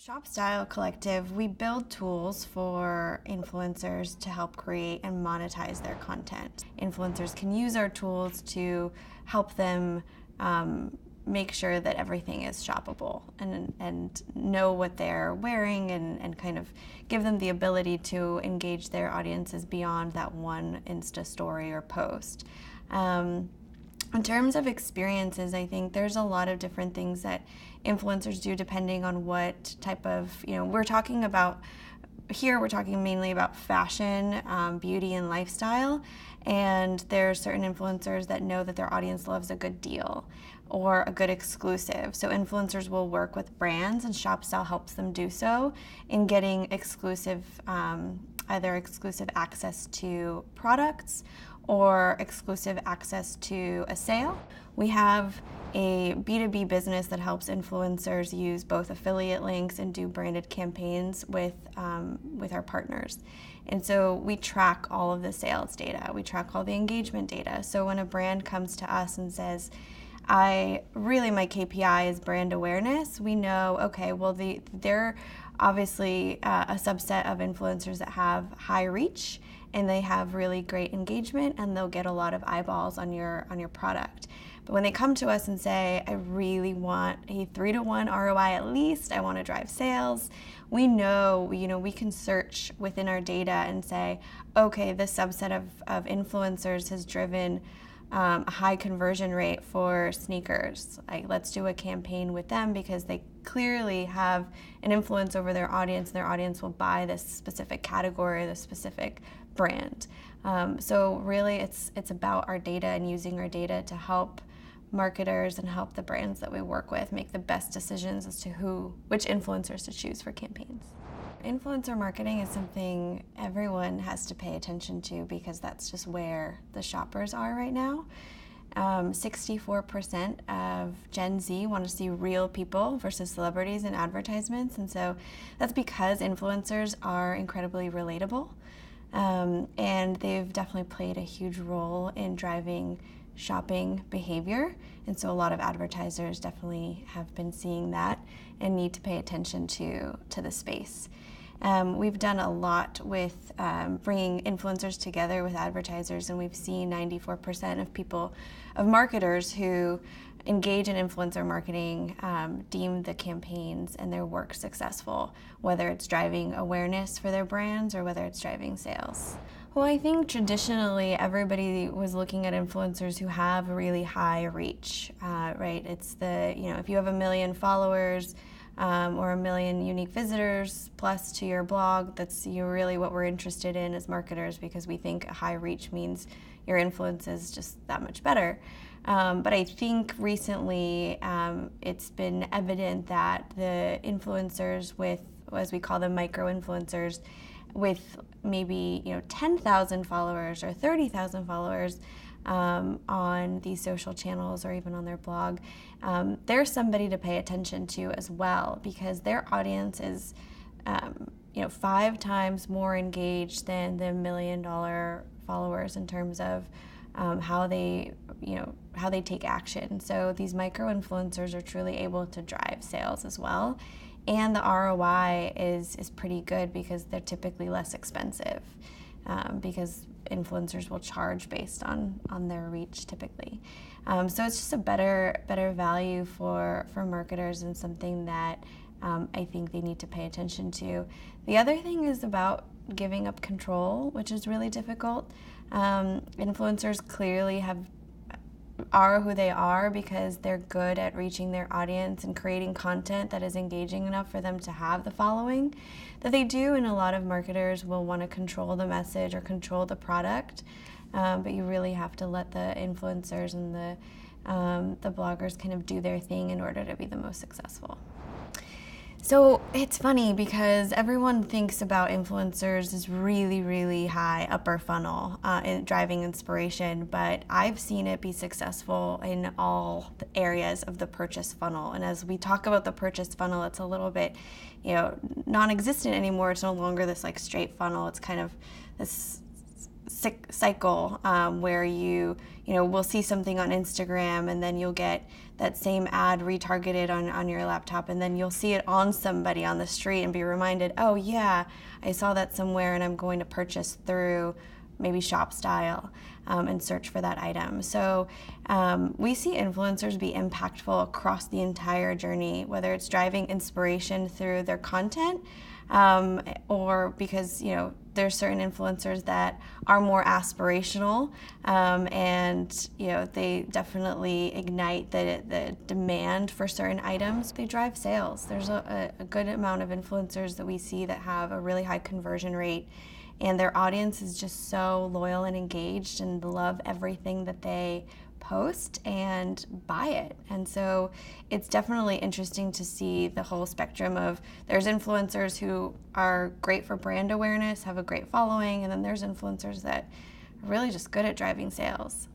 ShopStyle Collective, we build tools for influencers to help create and monetize their content. Influencers can use our tools to help them make sure that everything is shoppable and know what they're wearing and kind of give them the ability to engage their audiences beyond that one Insta story or post. In terms of experiences, I think there's a lot of different things that influencers do depending on what type of, we're talking mainly about fashion, beauty, and lifestyle. And there are certain influencers that know that their audience loves a good deal or a good exclusive. So influencers will work with brands, and ShopStyle helps them do so in getting exclusive, either exclusive access to products or exclusive access to a sale. We have a B2B business that helps influencers use both affiliate links and do branded campaigns with our partners. And so we track all of the sales data. We track all the engagement data. So when a brand comes to us and says, my KPI is brand awareness, we know, okay, well, they're obviously a subset of influencers that have high reach, and they have really great engagement, and they'll get a lot of eyeballs on your product. But when they come to us and say, I really want a 3-to-1 ROI at least, I want to drive sales, we know, we can search within our data and say, okay, this subset of influencers has driven a high conversion rate for sneakers. Let's do a campaign with them because they clearly have an influence over their audience, and their audience will buy this specific category, this specific brand. So really it's about our data and using our data to help marketers and help the brands that we work with make the best decisions as to which influencers to choose for campaigns. Influencer marketing is something everyone has to pay attention to because that's just where the shoppers are right now. 64% of Gen Z want to see real people versus celebrities in advertisements, and so that's because influencers are incredibly relatable, and they've definitely played a huge role in driving shopping behavior, and so a lot of advertisers definitely have been seeing that and need to pay attention to the space. We've done a lot with bringing influencers together with advertisers, and we've seen 94% of marketers who engage in influencer marketing deem the campaigns and their work successful, whether it's driving awareness for their brands or whether it's driving sales. Well, I think traditionally everybody was looking at influencers who have really high reach, right? It's if you have 1 million followers, or 1 million unique visitors plus to your blog, that's really what we're interested in as marketers, because we think a high reach means your influence is just that much better. But I think recently it's been evident that the influencers with, as we call them, micro-influencers, with maybe 10,000 followers or 30,000 followers, on these social channels or even on their blog, they're somebody to pay attention to as well, because their audience is 5 times more engaged than the $1 million followers in terms of how they take action. So these micro influencers are truly able to drive sales as well, and the ROI is pretty good because they're typically less expensive, because influencers will charge based on their reach typically. So it's just a better value for marketers, and something that I think they need to pay attention to. The other thing is about giving up control, which is really difficult. Influencers clearly are who they are because they're good at reaching their audience and creating content that is engaging enough for them to have the following that they do, and a lot of marketers will want to control the message or control the product, but you really have to let the influencers and the bloggers kind of do their thing in order to be the most successful. So it's funny because everyone thinks about influencers as really, really high upper funnel in driving inspiration, but I've seen it be successful in all the areas of the purchase funnel. And as we talk about the purchase funnel, it's a little bit, non-existent anymore. It's no longer this straight funnel. It's kind of this cycle where you will see something on Instagram and then you'll get that same ad retargeted on your laptop, and then you'll see it on somebody on the street and be reminded, oh yeah, I saw that somewhere and I'm going to purchase through maybe ShopStyle and search for that item. So we see influencers be impactful across the entire journey, whether it's driving inspiration through their content or because there's certain influencers that are more aspirational and they definitely ignite the demand for certain items. They drive sales. There's a good amount of influencers that we see that have a really high conversion rate, and their audience is just so loyal and engaged and love everything that they post and buy it. And so it's definitely interesting to see the whole spectrum of, there's influencers who are great for brand awareness, have a great following, and then there's influencers that are really just good at driving sales.